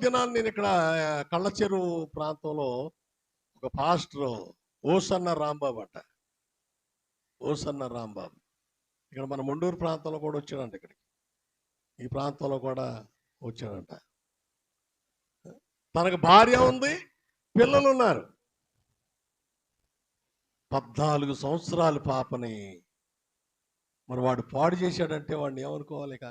దినాన్ని నేను ఇక్కడ కళ్ళచెరువు ప్రాంతంలో ఒక పాస్టర్ ఓసన్న రాంబాబు అంట. ఓసన్న రాంబాబు ఇక్కడ మన ముండూరు ప్రాంతంలో కూడా వచ్చాడంట. ఇక్కడికి ఈ ప్రాంతంలో కూడా వచ్చాడంట. తనకు భార్య ఉంది, పిల్లలు ఉన్నారు. 14 సంవత్సరాల పాపని మరి వాడు పాడు చేశాడంటే వాడిని ఏమనుకోవాలి? ఇక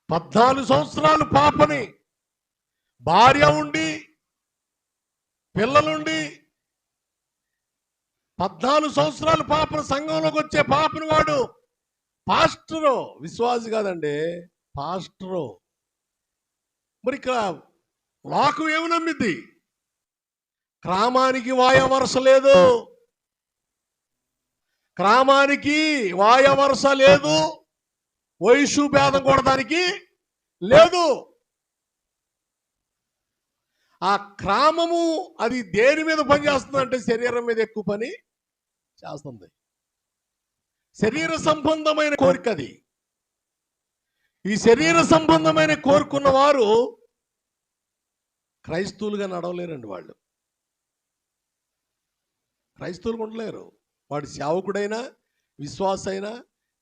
14 సంవత్సరాలు పాపని, భార్య ఉండి పిల్లలుండి 14 సంవత్సరాలు పాపను, సంఘంలోకి వచ్చే పాపను వాడు పాస్టరు, విశ్వాసి కాదండి, పాస్టరు. మరి ఇక్కడ లోకం ఏమి నమ్మిద్ది? క్రామానికి వాయ వరుస లేదు, క్రామానికి వాయ వరుస లేదు, వయసు భేదం కూడా దానికి లేదు. ఆ క్రామము అది దేని మీద పనిచేస్తుంది అంటే శరీరం మీద ఎక్కువ పని చేస్తుంది. శరీర సంబంధమైన కోరిక అది. ఈ శరీర సంబంధమైన కోరుకున్న వారు క్రైస్తవులుగా నడవలేరండి. వాళ్ళు క్రైస్తవులుగా ఉండలేరు. వాడు సేవకుడైనా విశ్వాసైనా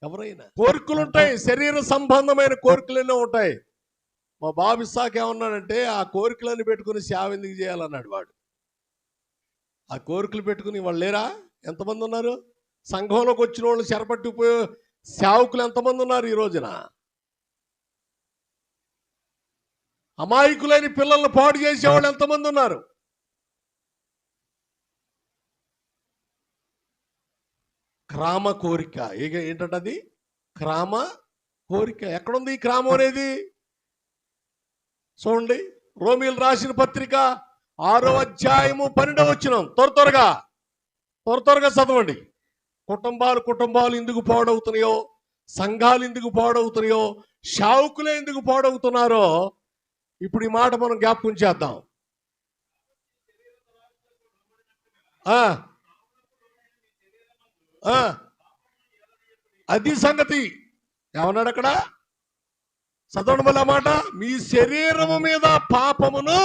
ఎవరైనా కోరికలు ఉంటాయి. శరీర సంబంధమైన కోరికలు ఎన్నో ఉంటాయి. మా బాబు ఇస్సాక్ ఏమన్నాడంటే, ఆ కోరికలన్నీ పెట్టుకుని సేవ ఎందుకు చేయాలన్నాడు వాడు. ఆ కోరికలు పెట్టుకుని వాళ్ళు లేరా? ఎంతమంది ఉన్నారు? సంఘంలోకి వచ్చిన వాళ్ళు చెరపట్టుకుపోయే సేవకులు ఎంతమంది ఉన్నారు ఈ రోజున? అమాయకులైన పిల్లల్ని పాడు చేసేవాళ్ళు ఎంతమంది ఉన్నారు? క్రామ కోరిక. ఏంటంటది? క్రామ కోరిక. ఎక్కడుంది ఈ క్రామం అనేది? చూడండి, రోమీయులు రాసిన పత్రిక 6వ అధ్యాయము 12వ వచనం. త్వరగా చదవండి. కుటుంబాలు ఎందుకు పాడవుతున్నాయో, సంఘాలు ఎందుకు పాడవుతున్నాయో, శావుకులే ఎందుకు పాడవుతున్నారో ఇప్పుడు ఈ మాట మనం జ్ఞాపకం చేద్దాం. అది సంగతి. ఏమన్నాడు అక్కడ? చదవండి మళ్ళీ ఆ మాట. మీ శరీరము మీద పాపమును.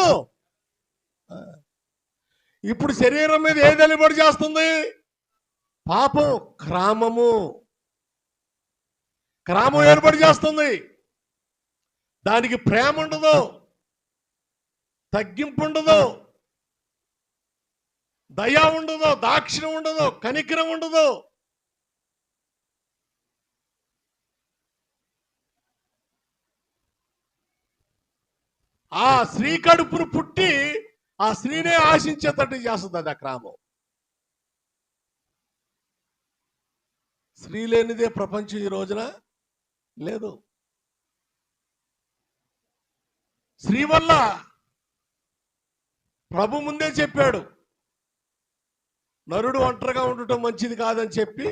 ఇప్పుడు శరీరం మీద ఏది నిలబడి చేస్తుంది? పాపం. క్రామం ఏర్పడి చేస్తుంది. దానికి ప్రేమ ఉండదు, తగ్గింపు ఉండదు, దయ ఉండదు, దాక్షిణ్యం ఉండదు, కనికరం ఉండదు. ఆ స్త్రీ కడుపును పుట్టి ఆ స్త్రీనే ఆశించేటట్టు చేస్తుంది అది ఆ క్రామం. స్త్రీ లేనిదే ప్రపంచం ఈ రోజున లేదు. స్త్రీ వల్ల ప్రభు ముందే చెప్పాడు, నరుడు ఒంటరిగా ఉండటం మంచిది కాదని చెప్పి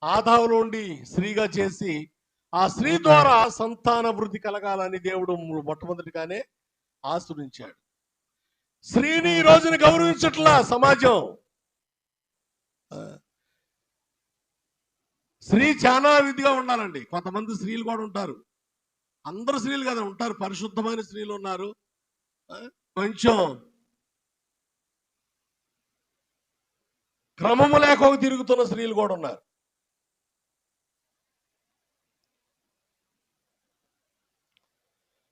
ఆదాములో ఉండి స్త్రీగా చేసి ఆ స్త్రీ ద్వారా సంతాన వృద్ధి కలగాలని దేవుడు మొట్టమొదటిగానే ఆశీర్వదించాడు. స్త్రీని ఈ రోజున గౌరవించట్లా సమాజం. స్త్రీ చాలా విధిగా ఉండాలండి. కొంతమంది స్త్రీలు కూడా ఉంటారు, అందరు స్త్రీలు కదా ఉంటారు, పరిశుద్ధమైన స్త్రీలు ఉన్నారు, కొంచెం క్రమము లేక తిరుగుతున్న స్త్రీలు కూడా ఉన్నారు.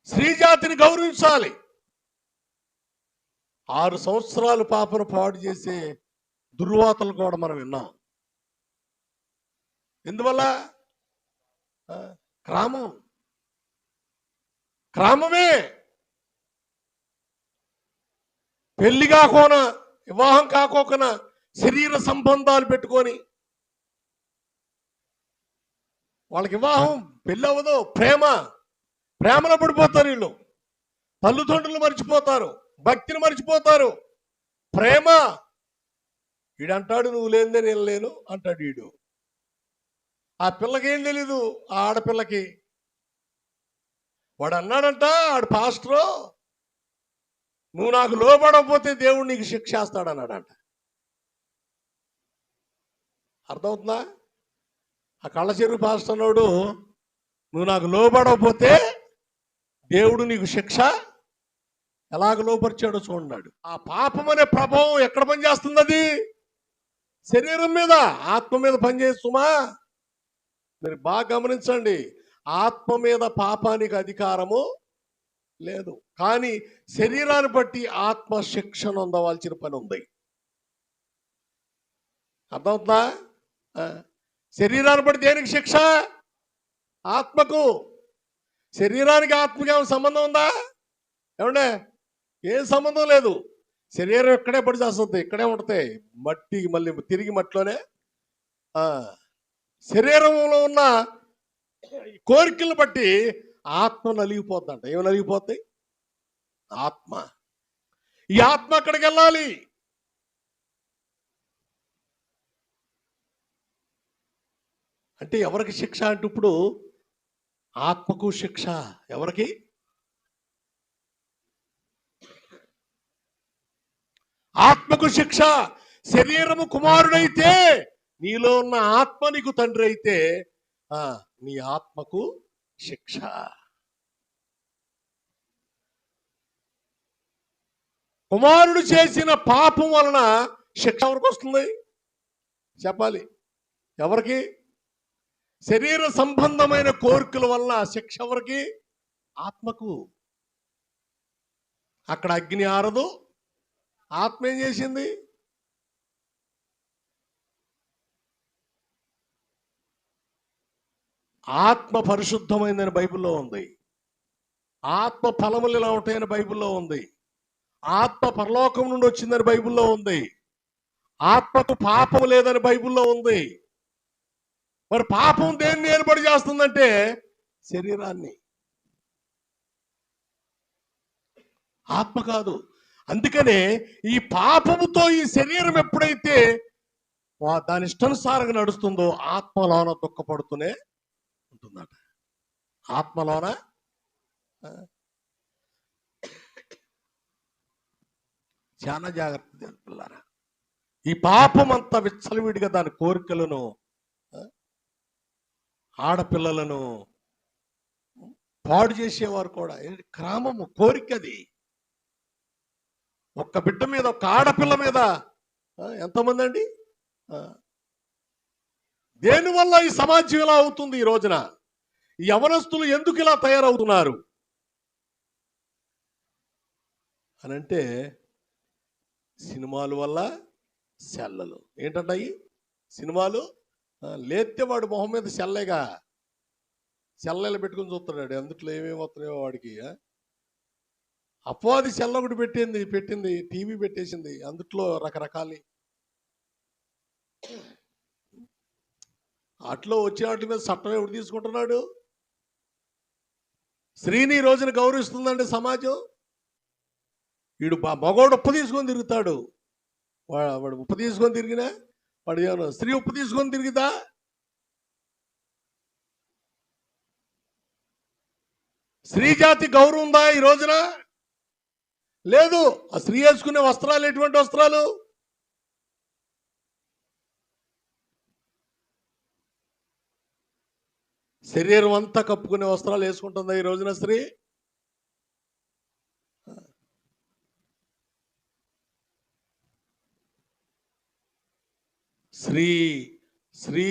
స్త్రీ జాతిని గౌరవించాలి. 6 సంవత్సరాలు పాపను పాడు చేసే దుర్వార్తలు కూడా మనం విన్నాం. ఎందువల్ల? క్రామమే. పెళ్లి కాకోనా, వివాహం కాకోకనా శరీర సంబంధాలు పెట్టుకొని వాళ్ళకి వివాహం పెళ్ళి అవ్వదు. ప్రేమలో పడిపోతారు వీళ్ళు. తల్లిదండ్రులు మర్చిపోతారు, భక్తిని మర్చిపోతారు. ప్రేమ. వీడంటాడు నువ్వు లేనిదే నేను లేను అంటాడు వీడు. ఆ పిల్లకేం తెలీదు, ఆ ఆడపిల్లకి. వాడు అన్నాడంట, ఆడు పాస్టరు, నువ్వు నాకు లోబడకపోతే దేవుడు నీకు శిక్ష వేస్తాడు అన్నాడంట. అర్థమవుతుందా? ఆ కళ్ళ చెరువు పాస్టర్ అన్నాడు, నువ్వు నాకు లోబడకపోతే దేవుడు నీకు శిక్ష ఎలాగ లోపరిచాడో చూడన్నాడు. ఆ పాపం అనే ప్రభావం ఎక్కడ పనిచేస్తుంది? అది శరీరం మీద, ఆత్మ మీద పనిచేస్తుమా? మీరు బాగా గమనించండి, ఆత్మ మీద పాపానికి అధికారము లేదు, కానీ శరీరాన్ని బట్టి ఆత్మ శిక్షను అందవలసిన పని ఉంది. అర్థమవుతుందా? శరీరాన్ని బట్టి దేనికి శిక్ష? ఆత్మకు. శరీరానికి ఆత్మకి ఏమైనా సంబంధం ఉందా? ఏమండే? ఏం సంబంధం లేదు. శరీరం ఇక్కడే పడి చేస్తుంది, ఇక్కడే ఉంటాయి, మట్టి మళ్ళీ తిరిగి మట్టిలోనే. శరీరంలో ఉన్న కోరికలను బట్టి ఆత్మ నలిగిపోతుందంట. ఏమి నలిగిపోతాయి? ఆత్మ. ఈ ఆత్మ అక్కడికి వెళ్ళాలి. అంటే ఎవరికి శిక్ష అంటే ఇప్పుడు ఆత్మకు శిక్ష. ఎవరికి? ఆత్మకు శిక్ష. శరీరము కుమారుడైతే, నీలో ఉన్న ఆత్మ నీకు తండ్రి అయితే నీ ఆత్మకు శిక్ష. కుమారుడు చేసిన పాపం వలన శిక్ష ఎవరికి వస్తుంది? చెప్పాలి. ఎవరికి? శరీర సంబంధమైన కోరికల వల్ల శిక్ష ఎవరికి? ఆత్మకు. అక్కడ అగ్ని ఆరదు, ఆత్మ ఏం చేసింది? ఆత్మ పరిశుద్ధమైందని బైబిల్లో ఉంది. ఆత్మ ఫలములు ఇలా ఉంటాయని బైబిల్లో ఉంది. ఆత్మ పరలోకం నుండి వచ్చిందని బైబిల్లో ఉంది. ఆత్మకు పాపం లేదని బైబిల్లో ఉంది. మరి పాపం దేన్ని ఏర్పడి చేస్తుందంటే శరీరాన్ని, ఆత్మ కాదు. అందుకనే ఈ పాపముతో ఈ శరీరం ఎప్పుడైతే దాని ఇష్టానుసారంగా నడుస్తుందో ఆత్మలోన దుఃఖపడుతూనే ఉంటుందట. ఆత్మలోన చాలా జాగ్రత్త తెలుపులారా. ఈ పాపం అంతా విచ్చలవిడిగా దాని కోరికలను, ఆడపిల్లలను పాడు చేసేవారు కూడా. క్రమము కోరికది. ఒక్క బిడ్డ మీద, ఒక్క ఆడపిల్ల మీద ఎంతమంది అండి? దేనివల్ల ఈ సమాజం ఇలా అవుతుంది? ఈ రోజున ఈ యవనస్తులు ఎందుకు ఇలా తయారవుతున్నారు అనంటే సినిమాల వల్ల. సెల్లలు ఏంటంటాయి? సినిమాలు లేతే వాడు మొహం మీద సెల్లేగా, సెల్లలు పెట్టుకుని చూస్తున్నాడు. అందుట్లో ఏమేమి వస్తున్నాయో వాడికి. అపవాది సెల్ల ఒకటి పెట్టింది, టీవీ పెట్టేసింది, అందుట్లో రకరకాలు. అట్లో వచ్చే వాటి మీద చట్టం ఎవడు తీసుకుంటున్నాడు? స్త్రీని ఈ రోజున గౌరవిస్తుందండి సమాజం. వీడు మగవాడు ఉప్పు తీసుకొని తిరుగుతాడు. వాడు ఉప్పు తీసుకొని తిరిగినా వాడు ఏమన్నా స్త్రీ ఉప్పు తీసుకొని తిరిగిదా? స్త్రీ జాతి గౌరవం ఉందా ఈ రోజున? లేదు. ఆ స్త్రీ వేసుకునే వస్త్రాలు ఎటువంటి వస్త్రాలు? శరీరం అంతా కప్పుకునే వస్త్రాలు వేసుకుంటుందా ఈ రోజున స్త్రీ? స్త్రీ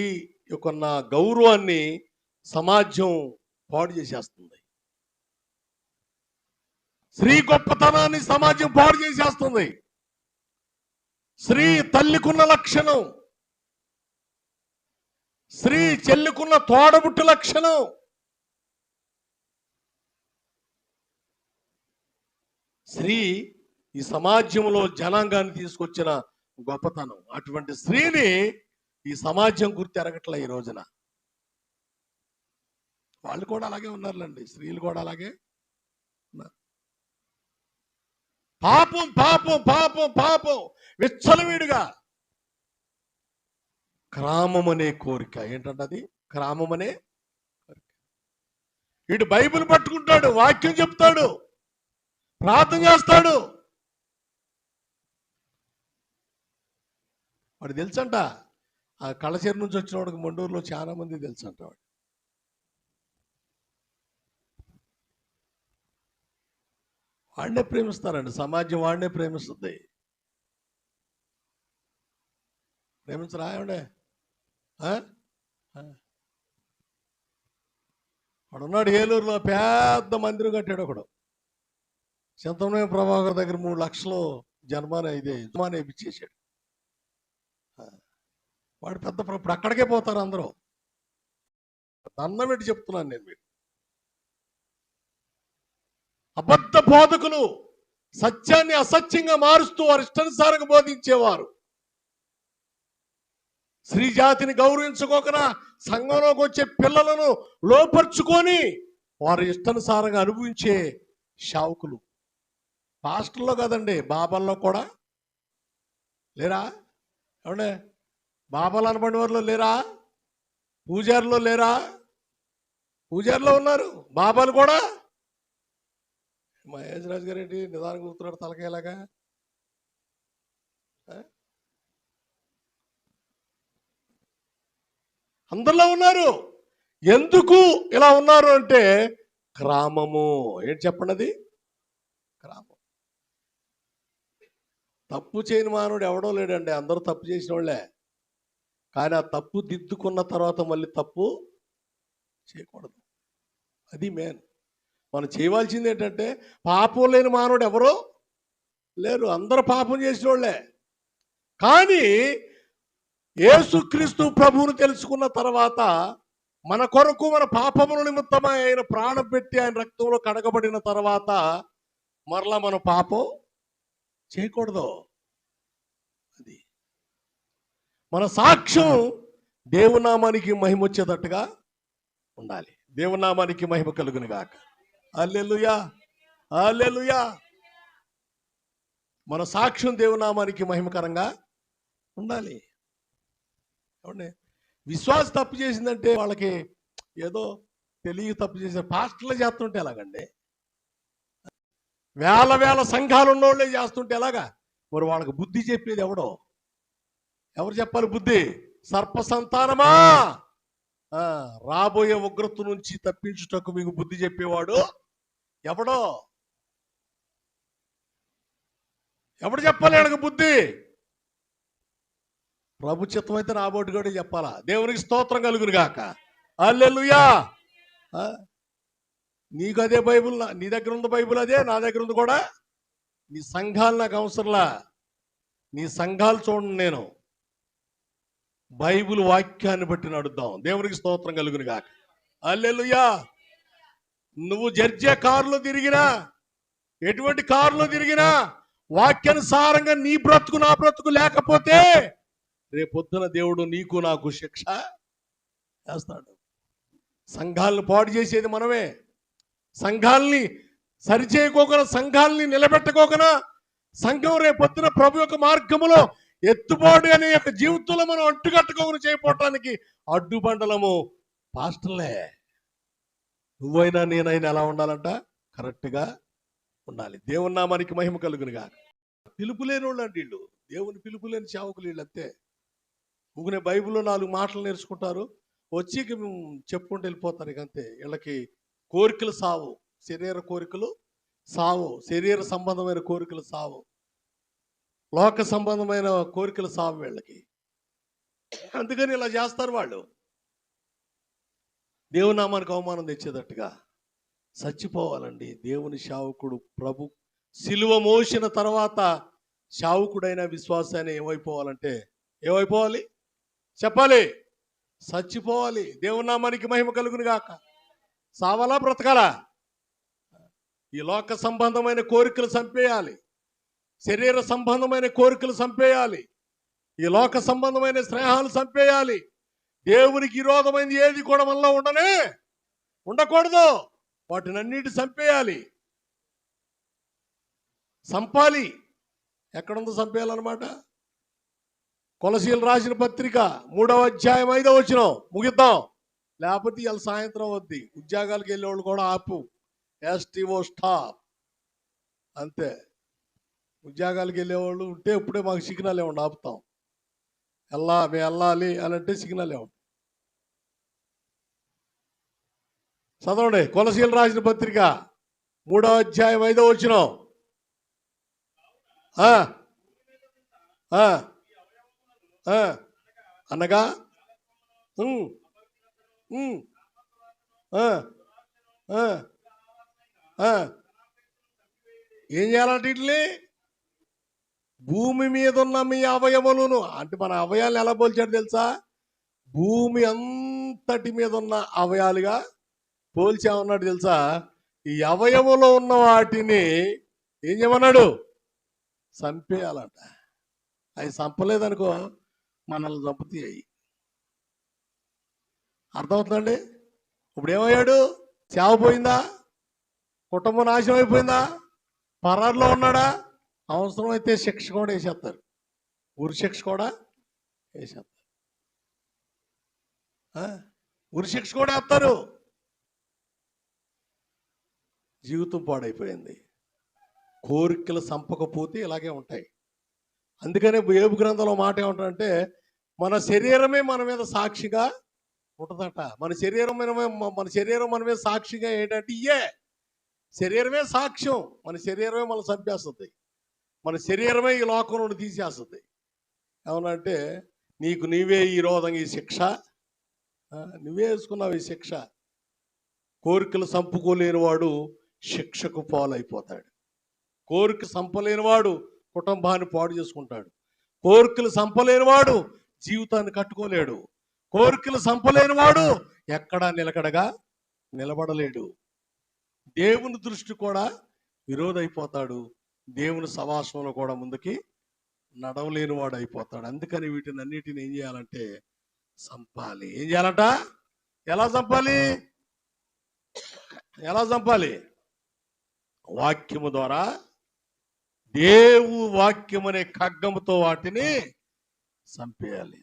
యొక్క గౌరవాన్ని సమాజం పాడు చేసేస్తుంది. స్త్రీ గొప్పతనాన్ని సమాజం పాడు చేసేస్తుంది. స్త్రీ తల్లికున్న లక్షణం, స్త్రీ చెల్లికున్న తోడబుట్టు లక్షణం, స్త్రీ ఈ సమాజంలో జనాంగాన్ని తీసుకొచ్చిన గొప్పతనం. అటువంటి స్త్రీని ఈ సమాజం గుర్తెరగట్లే ఈ రోజున. వాళ్ళు కూడా అలాగే ఉన్నారులేండి, స్త్రీలు కూడా అలాగే ఉన్నారు. పాపం పాపం పాపం పాపం విచ్చలవిడిగా. క్రామం అనే కోరిక. ఏంటంటే అది క్రామం అనే కోరిక. వీడు బైబిల్ పట్టుకుంటాడు, వాక్యం చెప్తాడు, ప్రార్థన చేస్తాడు. వాడు తెలుసంట ఆ కళచేరు నుంచి వచ్చిన వాడికి మండూరులో చాలా మంది తెలుసు అంట. వాడినే ప్రేమిస్తారండి, సమాజం వాడినే ప్రేమిస్తుంది. ప్రేమించరా ఏమండే? వాడున్నాడు ఏలూరులో పెద్ద మందిరం కట్టాడు ఒకడు. చింతమనేని ప్రభాకర్ దగ్గర 3 లక్షలు జన్మానే ఇప్పించేశాడు. వాడు పెద్ద ఇప్పుడు అక్కడికే పోతారు అందరూ. దండం పెట్టి చెప్తున్నాను నేను మీకు. అబద్ధ బోధకులు సత్యాన్ని అసత్యంగా మారుస్తూ వారి ఇష్టానుసారంగా బోధించేవారు. స్త్రీ జాతిని గౌరవించుకోకనా సంఘంలోకి వచ్చే పిల్లలను లోపరుచుకొని వారి ఇష్టానుసారంగా అనుభవించే శావుకులు. పాస్టర్లో కదండి, బాబాల్లో కూడా లేరా? ఏమండే? బాబాలు అనబడిన వారిలో లేరా? పూజారులో లేరా? పూజారులో ఉన్నారు, బాబాలు కూడా. మహేష్ రాజు గారు ఏంటి నిదానం కూతున్నాడు తలకేలాగా? అందరిలో ఉన్నారు. ఎందుకు ఇలా ఉన్నారు అంటే గ్రామము. ఏంటి చెప్పండి? అది గ్రామం. తప్పు చేయని మానవుడు ఎవడో లేడండి, అందరూ తప్పు చేసిన వాళ్ళే. కానీ ఆ తప్పు దిద్దుకున్న తర్వాత మళ్ళీ తప్పు చేయకూడదు. అది మెయిన్. మనం చేయవలసింది ఏంటంటే, పాపం లేని మానవుడు ఎవరో లేరు, అందరూ పాపం చేసిన వాళ్ళే. కానీ యేసుక్రీస్తు ప్రభువును తెలుసుకున్న తర్వాత మన కొరకు మన పాపముల నిమిత్తమై ఆయన ప్రాణం పెట్టి ఆయన రక్తంలో కడగబడిన తర్వాత మరలా మన పాపం చేయకూడదు. అది మన సాక్ష్యం దేవునామానికి మహిమ వచ్చేటట్టుగా ఉండాలి. దేవునామానికి మహిమ కలుగును గాక. హల్లెలూయా, హల్లెలూయా. మన సాక్ష్యం దేవునామానికి మహిమకరంగా ఉండాలి. ఏమండి? విశ్వాస తప్పు చేసిందంటే వాళ్ళకి ఏదో తెలియ తప్పు చేసిన పాస్టర్లు చేస్తుంటే ఎలాగండి? వేల సంఘాలు ఉన్నోళ్ళే చేస్తుంటే ఎలాగా? మరి వాళ్ళకి బుద్ధి చెప్పేది ఎవడో? ఎవరు చెప్పాలి బుద్ధి? సర్ప సంతానమా, రాబోయే ఉగ్రత నుంచి తప్పించుటకు మీకు బుద్ధి చెప్పేవాడు ఎవడో? ఎవడు చెప్పాలి ఆయనకు బుద్ధి? ప్రభు చిత్తం అయితే రాబోటి కూడా చెప్పాలా. దేవునికి స్తోత్రం కలుగును గాక. హల్లెలూయా. నీకు అదే బైబుల్, నీ దగ్గర ఉంది బైబుల్ అదే, నా దగ్గర ఉంది కూడా. నీ సంఘాలు నాకు అవసరంలా, నీ సంఘాలు చూడండి. నేను బైబుల్ వాక్యాన్ని బట్టి నడుద్దాం. దేవునికి స్తోత్రం కలుగును గాక. హల్లెలూయా. నువ్వు జర్జే కారులో తిరిగినా, ఎటువంటి కారులో తిరిగినా వాక్యానుసారంగా నీ బ్రతుకు నా బ్రతుకు లేకపోతే రేపొద్దున దేవుడు నీకు నాకు శిక్ష వేస్తాడు. సంఘాలను పాడు చేసేది మనమే. సంఘాలని సరిచేయకోకుండా, సంఘాలని నిలబెట్టుకోకుండా, సంఘం రేపొద్దున ప్రభు యొక్క మార్గములో ఎత్తుబాటు అనే యొక్క జీవితంలో మనం అడ్డుకట్టుకోకుండా చేయకపోవటానికి అడ్డుబండలము పాస్టర్లే. నువ్వైనా నేనైనా ఎలా ఉండాలంట? కరెక్ట్గా ఉండాలి. దేవుని నామానికి మహిమ కలుగునుగా. పిలుపు లేని వాళ్ళు అంటే వీళ్ళు, దేవుని పిలుపు లేని సేవకులు వీళ్ళు అంతే. ఊరినే బైబిల్లో 4 మాటలు నేర్చుకుంటారు, వచ్చి చెప్పుకుంటూ వెళ్ళిపోతారు. ఇక అంతే. వీళ్ళకి కోరికలు సావు, శరీర కోరికలు సావు, శరీర సంబంధమైన కోరికలు సావు, లోక సంబంధమైన కోరికలు సావు వీళ్ళకి. అందుకని ఇలా చేస్తారు వాళ్ళు. దేవుని నామానికి అవమానం తెచ్చేటట్టుగా చచ్చిపోవాలండి. దేవుని సేవకుడు ప్రభు సిలువ మోసిన తర్వాత సేవకుడైన విశ్వాసాన్ని ఏమైపోవాలంటే, ఏమైపోవాలి చెప్పాలి? చచ్చిపోవాలి. దేవుని నామానికి మహిమ కలుగును గాక. సావాలా బ్రతకాలా? ఈ లోక సంబంధమైన కోరికలు చంపేయాలి, శరీర సంబంధమైన కోరికలు చంపేయాలి, ఈ లోక సంబంధమైన స్నేహాలు చంపేయాలి. దేవునికి విరోధమైనది ఏది కూడా మనలో ఉండకూడదు. వాటిని అన్నిటి చంపేయాలి, చంపాలి. ఎక్కడుందో చంపేయాలన్నమాట. కొలసీలు రాసిన పత్రిక 3వ అధ్యాయం 5వ వచనం ముగిద్దాం, లేకపోతే ఇవాళ సాయంత్రం వద్ది. ఉద్యోగాలకు వెళ్ళేవాళ్ళు కూడా ఆపు, ఎస్టీఓ స్టాప్ అంతే. ఉద్యోగాలకు వెళ్ళేవాళ్ళు ఉంటే ఇప్పుడే మాకు సిగ్నల్ ఏమన్నా ఆపుతాం. వెళ్ళాలి అని అంటే సిగ్నల్ ఇవ్వండి. చదవండి కొలసీలు రాసిన పత్రిక 3వ అధ్యాయం 5వ వచనం. ఆ, ఆ, ఆ, అనగా ఉమ్, ఉమ్, ఆ, ఆ, ఆ. ఏం చేయాలంటే వీటిని భూమి మీద ఉన్న మీ అవయములను, అంటే మన అవయాలను ఎలా పోల్చాడు తెలుసా? భూమి అంతటి మీద ఉన్న అవయాలుగా పోల్చామన్నాడు తెలుసా? ఈ అవయములో ఉన్న వాటిని ఏం చేయమన్నాడు? చంపేయాలంట. అవి చంపలేదనుకో మనల్ని చంపుతాయి. అర్థమవుతుందండి? ఇప్పుడు ఏమయ్యాడు? సేవ పోయిందా? కుటుంబం నాశనం అయిపోయిందా? పరారులో ఉన్నాడా? అవసరమైతే శిక్ష కూడా వేసేస్తారు. ఉరి శిక్ష కూడా వేసేస్తారు. ఉరి శిక్ష కూడా వేస్తారు. జీవితం పాడైపోయింది. కోరికలు చంపకపోతే ఇలాగే ఉంటాయి. అందుకనే యోబు గ్రంథంలో మాట ఏమంటారంటే, మన శరీరమే మన మీద సాక్షిగా ఉంటుందట. మన శరీరం మన మీద సాక్షిగా ఏంటంటే ఇయే శరీరమే సాక్ష్యం. మన శరీరమే మనం చంపేస్తుంది. మన శరీరమే ఈ లోకం నుండి తీసేస్తుంది. ఏమనంటే నీకు నీవే ఈ రోధంగా ఈ శిక్ష నువ్వే వేసుకున్నావు. ఈ శిక్ష కోరికలు చంపుకోలేని వాడు శిక్షకు పాలైపోతాడు. కోరిక చంపలేనివాడు కుటుంబాన్ని పాడు చేసుకుంటాడు. కోరికలు చంపలేనివాడు జీవితాన్ని కట్టుకోలేడు. కోరికలు చంపలేనివాడు ఎక్కడా నిలకడగా నిలబడలేడు. దేవుని దృష్టి కూడా విరోధైపోతాడు. దేవుని సవాసంలో కూడా ముందుకి నడవలేని వాడు అయిపోతాడు. అందుకని వీటిని అన్నిటిని ఏం చేయాలంటే చంపాలి. ఏం చేయాలంట? ఎలా చంపాలి? వాక్యము ద్వారా, వాక్యం అనే ఖడ్గముతో వాటిని చంపేయాలి.